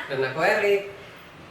Dan aku Erik.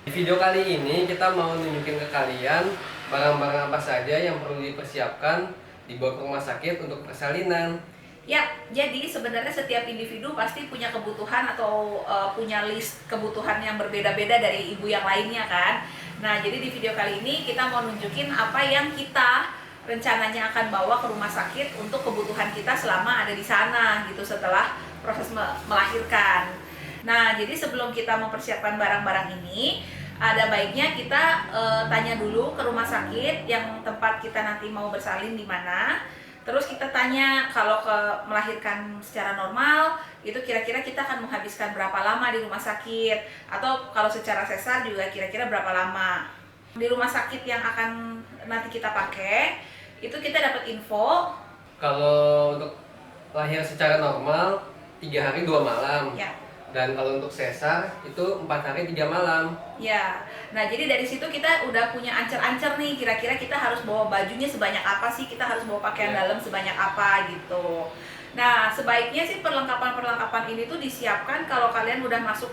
Di video kali ini kita mau nunjukin ke kalian barang-barang apa saja yang perlu dipersiapkan dibawa ke rumah sakit untuk persalinan. Ya, jadi sebenarnya setiap individu pasti punya kebutuhan atau punya list kebutuhan yang berbeda-beda dari ibu yang lainnya kan. Nah, jadi di video kali ini kita mau nunjukin apa yang kita rencananya akan bawa ke rumah sakit untuk kebutuhan kita selama ada di sana gitu setelah proses melahirkan. Nah, jadi sebelum kita mempersiapkan barang-barang ini, ada baiknya kita tanya dulu ke rumah sakit yang tempat kita nanti mau bersalin di mana. Terus kita tanya kalau ke melahirkan secara normal itu kira-kira kita akan menghabiskan berapa lama di rumah sakit, atau kalau secara sesar juga kira-kira berapa lama. Di rumah sakit yang akan nanti kita pakai itu kita dapat info Kalau untuk lahir secara normal 3 hari 2 malam. ya. Dan kalau untuk sesar itu 4 hari 3 malam. Ya, nah jadi dari situ kita udah punya ancer-ancer nih, kira-kira kita harus bawa bajunya sebanyak apa sih, kita harus bawa pakaian dalam sebanyak apa gitu. Nah, sebaiknya sih perlengkapan-perlengkapan ini tuh disiapkan kalau kalian udah masuk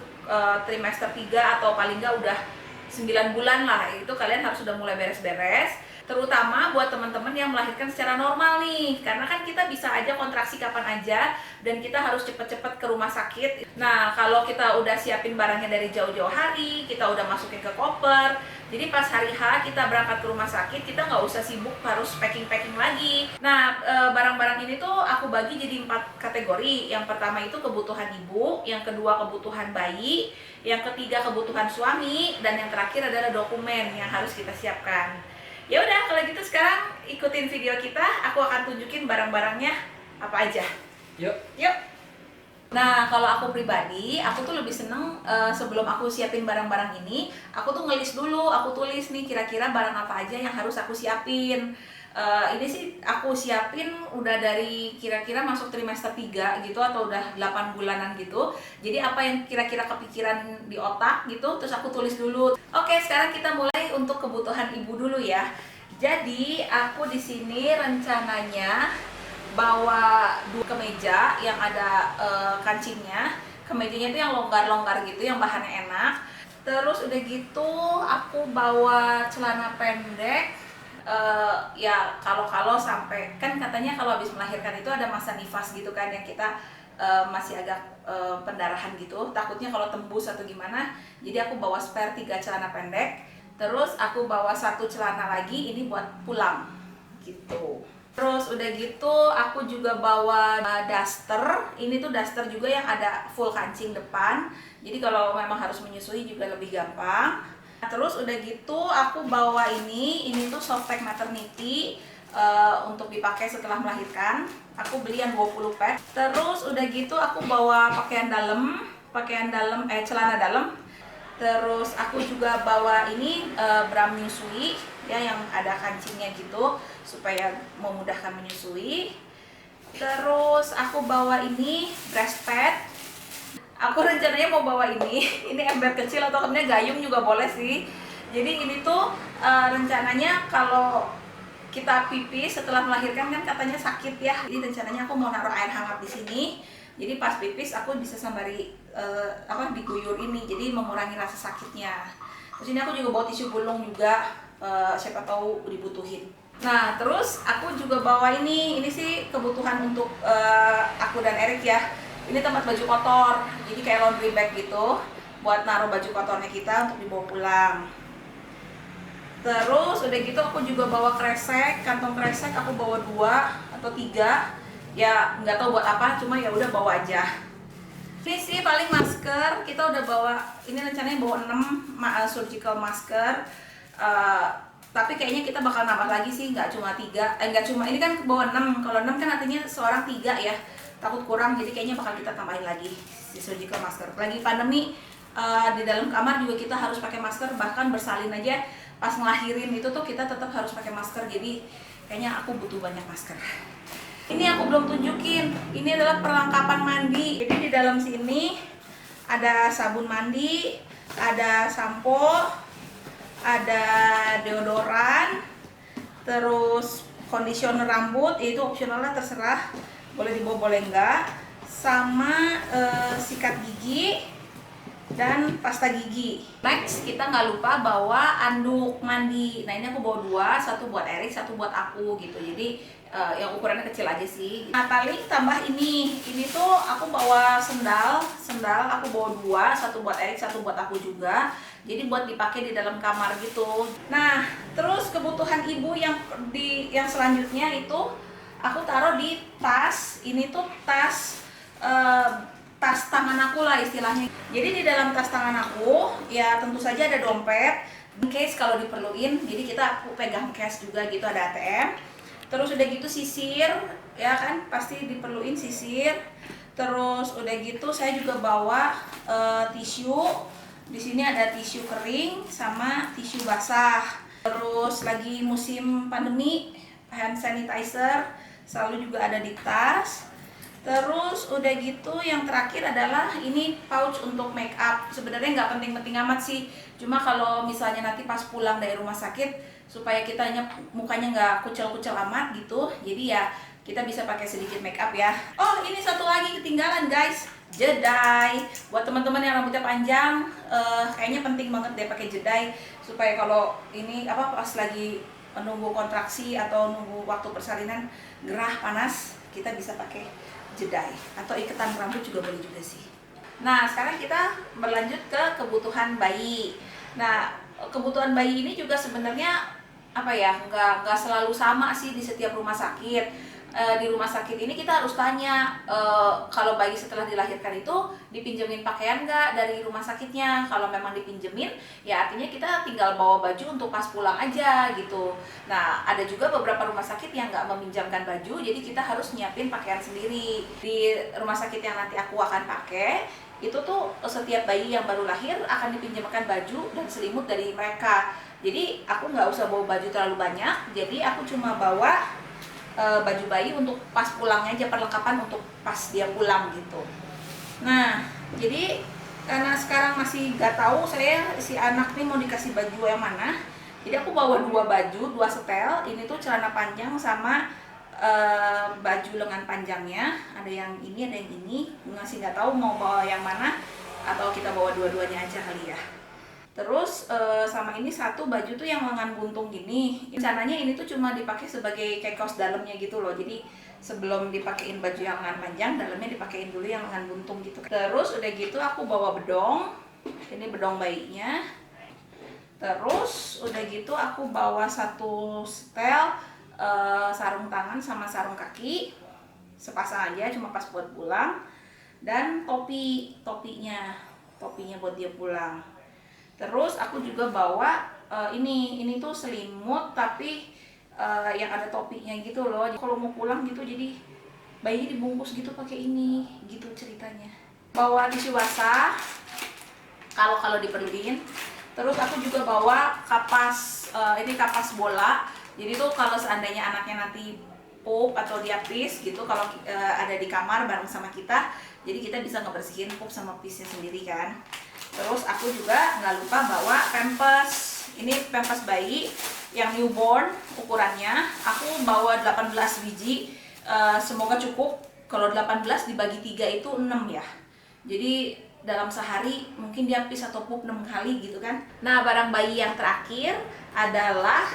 trimester 3 atau paling nggak udah 9 bulan lah, itu kalian harus sudah mulai beres-beres. Terutama buat teman-teman yang melahirkan secara normal nih, karena kan kita bisa aja kontraksi kapan aja dan kita harus cepet-cepet ke rumah sakit. Nah, kalau kita udah siapin barangnya dari jauh-jauh hari, kita udah masukin ke koper, jadi pas hari H kita berangkat ke rumah sakit, kita nggak usah sibuk harus packing-packing lagi. Nah, barang-barang ini tuh aku bagi jadi 4 kategori. Yang pertama itu kebutuhan ibu, yang kedua kebutuhan bayi, yang ketiga kebutuhan suami, dan yang terakhir adalah dokumen yang harus kita siapkan. Ya udah, kalau gitu sekarang ikutin video kita, aku akan tunjukin barang-barangnya apa aja. Yuk. Yuk. Nah, kalau aku pribadi, aku tuh lebih seneng sebelum aku siapin barang-barang ini, aku tuh ngelis dulu, aku tulis nih kira-kira barang apa aja yang harus aku siapin. Ini sih aku siapin udah dari kira-kira masuk trimester 3 gitu atau udah 8 bulanan gitu. Jadi apa yang kira-kira kepikiran di otak gitu, terus aku tulis dulu. Oke, sekarang kita mulai untuk kebutuhan ibu dulu ya. Jadi aku di sini rencananya bawa 2 kemeja yang ada kancingnya. Kemejanya itu yang longgar-longgar gitu, yang bahannya enak. Terus udah gitu aku bawa celana pendek. Ya kalau sampai kan katanya kalau habis melahirkan itu ada masa nifas gitu kan, yang kita masih agak pendarahan gitu, takutnya kalau tembus atau gimana. Jadi aku bawa spare 3 celana pendek. Terus aku bawa 1 celana lagi ini buat pulang gitu. Terus udah gitu aku juga bawa daster. Ini tuh daster juga yang ada full kancing depan. Jadi kalau memang harus menyusui juga lebih gampang. Terus udah gitu aku bawa ini tuh softpack maternity untuk dipakai setelah melahirkan. Aku beli yang 20 pad. Terus udah gitu aku bawa celana dalam. Terus aku juga bawa ini bra menyusui ya, yang ada kancingnya gitu supaya memudahkan menyusui. Terus aku bawa ini breast pad. Aku rencananya mau bawa ini ember kecil atau kemudian gayung juga boleh sih. Jadi ini tuh rencananya kalau kita pipis setelah melahirkan kan katanya sakit ya. Jadi rencananya aku mau naruh air hangat di sini. Jadi pas pipis aku bisa sembari diguyur ini, jadi mengurangi rasa sakitnya. Terus ini aku juga bawa tisu gulung juga, siapa tahu dibutuhin. Nah, terus aku juga bawa ini sih kebutuhan untuk aku dan Erik ya. Ini tempat baju kotor, jadi kayak laundry bag gitu, buat naruh baju kotornya kita untuk dibawa pulang. Terus udah gitu aku juga bawa kresek, kantong kresek aku bawa 2 atau 3. Ya nggak tahu buat apa, cuma ya udah bawa aja. Ini sih paling masker, kita udah bawa, ini rencananya bawa 6 surgical masker. Tapi kayaknya kita bakal nambah lagi sih, nggak cuma 3. Nggak cuma, ini kan bawa 6, kalau 6 kan artinya seorang 3 ya. Takut kurang, jadi kayaknya bakal kita tambahin lagi si surgical masker. Lagi pandemi, di dalam kamar juga kita harus pakai masker, bahkan bersalin aja pas ngelahirin itu tuh kita tetap harus pakai masker. Jadi kayaknya aku butuh banyak masker. Ini aku belum tunjukin, ini adalah perlengkapan mandi. Jadi di dalam sini ada sabun mandi, ada sampo, ada deodoran, terus conditioner rambut, itu opsional lah, terserah, boleh dibawa boleh enggak, sama sikat gigi, dan pasta gigi. Next, kita nggak lupa bawa anduk mandi. Nah ini aku bawa 2, satu buat Erik, satu buat aku gitu. Jadi yang ukurannya kecil aja sih. Nah paling tambah ini tuh aku bawa sendal aku bawa 2, satu buat Erik, satu buat aku juga. Jadi buat dipakai di dalam kamar gitu. Nah terus kebutuhan ibu yang selanjutnya itu aku taruh di tas. Ini tuh tas tas tangan aku lah istilahnya. Jadi di dalam tas tangan aku ya tentu saja ada dompet, case kalau diperluin. Jadi aku pegang cash juga gitu, ada ATM. Terus udah gitu sisir, ya kan pasti diperluin sisir. Terus udah gitu saya juga bawa tisu. Di sini ada tisu kering sama tisu basah. Terus lagi musim pandemi, hand sanitizer selalu juga ada di tas. Terus udah gitu yang terakhir adalah ini pouch untuk make up. Sebenarnya nggak penting-penting amat sih. Cuma kalau misalnya nanti pas pulang dari rumah sakit supaya mukanya nggak kucel-kucel amat gitu. Jadi ya kita bisa pakai sedikit make up ya. Oh ini satu lagi ketinggalan guys, jedai. Buat teman-teman yang rambutnya panjang, kayaknya penting banget deh pakai jedai supaya kalau ini pas lagi menunggu kontraksi atau nunggu waktu persalinan gerah panas, kita bisa pakai jedai atau iketan rambut juga boleh juga sih. Nah sekarang kita berlanjut ke kebutuhan bayi. Nah kebutuhan bayi ini juga sebenarnya nggak selalu sama sih di setiap rumah sakit. Di rumah sakit ini kita harus tanya kalau bayi setelah dilahirkan itu dipinjemin pakaian nggak dari rumah sakitnya. Kalau memang dipinjemin ya artinya kita tinggal bawa baju untuk pas pulang aja gitu. Nah ada juga beberapa rumah sakit yang nggak meminjamkan baju, jadi kita harus nyiapin pakaian sendiri. Di rumah sakit yang nanti aku akan pakai itu tuh setiap bayi yang baru lahir akan dipinjamkan baju dan selimut dari mereka. Jadi aku nggak usah bawa baju terlalu banyak, jadi aku cuma bawa baju bayi untuk pas pulangnya aja, perlengkapan untuk pas dia pulang gitu. Nah jadi karena sekarang masih gak tahu si anak nih mau dikasih baju yang mana, jadi aku bawa 2 baju, 2 setel. Ini tuh celana panjang sama baju lengan panjangnya. Ada yang ini, ada yang ini. Masih gak tahu mau bawa yang mana atau kita bawa dua-duanya aja kali ya. Terus sama ini satu baju tuh yang lengan buntung gini. Rencananya ini tuh cuma dipakai sebagai kayak kaos dalamnya gitu loh. Jadi sebelum dipakein baju yang lengan panjang, dalamnya dipakein dulu yang lengan buntung gitu. Terus udah gitu aku bawa bedong. Ini bedong bayinya. Terus udah gitu aku bawa satu setel sarung tangan sama sarung kaki. Sepasang aja cuma pas buat pulang. Dan topinya buat dia pulang. Terus aku juga bawa ini tuh selimut tapi yang ada topinya gitu loh. Kalau mau pulang gitu jadi bayi dibungkus gitu pakai ini gitu ceritanya. Bawa tisu basah kalau diperluin. Terus aku juga bawa kapas kapas bola. Jadi tuh kalau seandainya anaknya nanti pup atau dia pis gitu, kalau ada di kamar bareng sama kita, jadi kita bisa ngebersihin pup sama pisnya sendiri kan. Terus aku juga nggak lupa bawa pampers. Ini pampers bayi yang newborn ukurannya. Aku bawa 18 biji. Semoga cukup. Kalau 18 dibagi 3 itu 6 ya. Jadi dalam sehari mungkin dia pis atau pup 6 kali gitu kan. Nah barang bayi yang terakhir adalah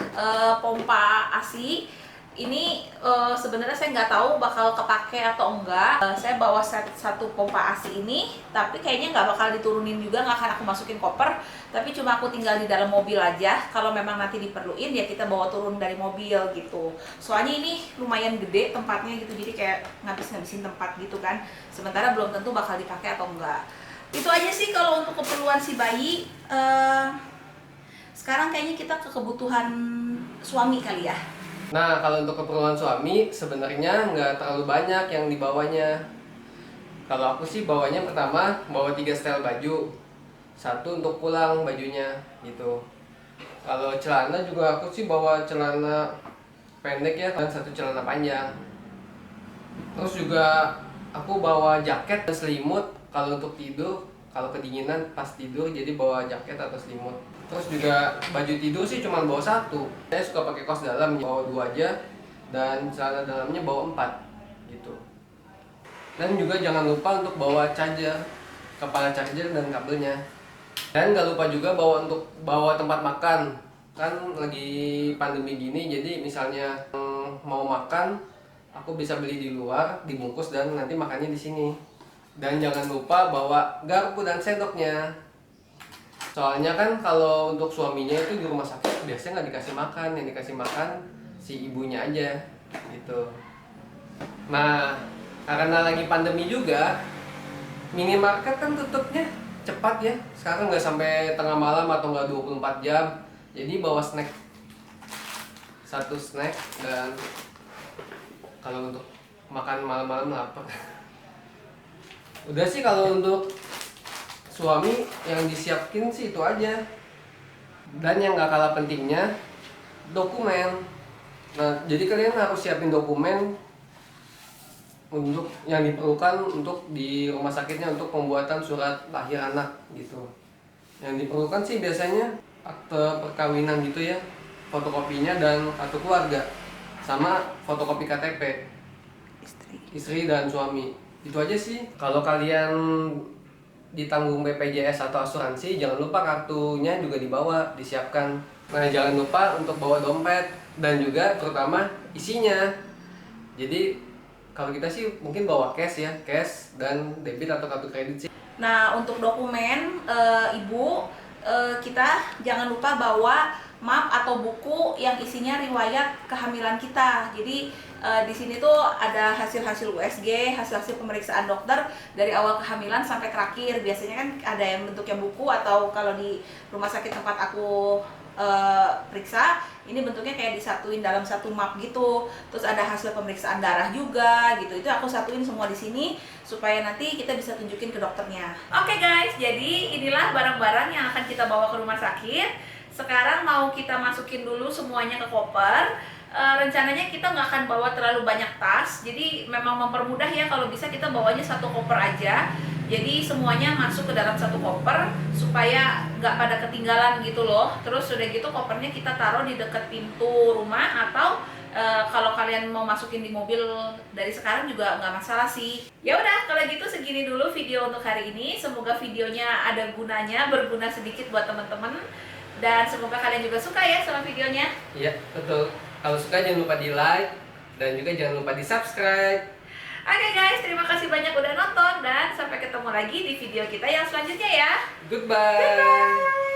pompa ASI. Ini sebenarnya saya nggak tahu bakal kepake atau enggak. Saya bawa satu pompa ASI ini, tapi kayaknya nggak bakal diturunin juga, nggak akan aku masukin koper. Tapi cuma aku tinggal di dalam mobil aja. Kalau memang nanti diperluin ya kita bawa turun dari mobil gitu. Soalnya ini lumayan gede tempatnya gitu, jadi kayak ngabisin tempat gitu kan. Sementara belum tentu bakal dipakai atau enggak. Itu aja sih kalau untuk keperluan si bayi. Sekarang kayaknya kita ke kebutuhan suami kali ya. Nah, kalau untuk keperluan suami sebenarnya nggak terlalu banyak yang dibawanya. Kalau aku sih bawanya pertama bawa 3 setel baju, satu untuk pulang bajunya gitu. Kalau celana juga aku sih bawa celana pendek ya, dan satu celana panjang. Terus juga aku bawa jaket dan selimut kalau untuk tidur. Kalau kedinginan pas tidur jadi bawa jaket atau selimut. Terus juga baju tidur sih cuma bawa 1. Saya suka pakai kaos dalam, bawa 2 aja. Dan celana dalamnya bawa 4 gitu. Dan juga jangan lupa untuk bawa charger. kepala charger dan kabelnya. Dan nggak lupa juga bawa tempat makan. Kan lagi pandemi gini, jadi misalnya mau makan, aku bisa beli di luar, dibungkus dan nanti makannya di sini. Dan jangan lupa bawa garpu dan sendoknya. Soalnya kan kalau untuk suaminya itu di rumah sakit biasanya nggak dikasih makan, yang dikasih makan si ibunya aja gitu. Nah, karena lagi pandemi juga, minimarket kan tutupnya cepat ya. Sekarang nggak sampai tengah malam atau nggak 24 jam. Jadi bawa snack, satu snack, dan kalau untuk makan malam-malam lapar. Udah sih kalau untuk suami yang disiapin sih itu aja. Dan yang gak kalah pentingnya, dokumen. Nah, jadi kalian harus siapin dokumen untuk yang diperlukan untuk di rumah sakitnya untuk pembuatan surat lahir anak gitu. Yang diperlukan sih biasanya akte perkawinan gitu ya, fotokopinya dan kartu keluarga, sama fotokopi KTP istri dan suami. Itu aja sih. Kalau kalian ditanggung BPJS atau asuransi, jangan lupa kartunya juga dibawa, disiapkan. Nah, jangan lupa untuk bawa dompet dan juga terutama isinya. Jadi kalau kita sih mungkin bawa cash ya, cash dan debit atau kartu kredit sih. Nah, untuk dokumen Ibu, kita jangan lupa bawa map atau buku yang isinya riwayat kehamilan kita. Jadi di sini tuh ada hasil-hasil USG, hasil-hasil pemeriksaan dokter dari awal kehamilan sampai terakhir. Biasanya kan ada yang bentuknya buku, atau kalau di rumah sakit tempat aku periksa, ini bentuknya kayak disatuin dalam satu map gitu. Terus ada hasil pemeriksaan darah juga gitu. Itu aku satuin semua di sini supaya nanti kita bisa tunjukin ke dokternya. Oke guys, jadi inilah barang-barang yang akan kita bawa ke rumah sakit. Sekarang mau kita masukin dulu semuanya ke koper. Rencananya kita nggak akan bawa terlalu banyak tas, jadi memang mempermudah ya kalau bisa kita bawanya satu koper aja. Jadi semuanya masuk ke dalam satu koper supaya nggak pada ketinggalan gitu loh. Terus udah gitu kopernya kita taruh di dekat pintu rumah, atau kalau kalian mau masukin di mobil dari sekarang juga nggak masalah sih. Ya udah, kalau gitu segini dulu video untuk hari ini. Semoga videonya ada gunanya, berguna sedikit buat teman-teman, dan semoga kalian juga suka ya sama videonya. Iya, betul. Kalau suka jangan lupa di like dan juga jangan lupa di subscribe. Oke guys, terima kasih banyak udah nonton, dan sampai ketemu lagi di video kita yang selanjutnya ya. Goodbye. Goodbye.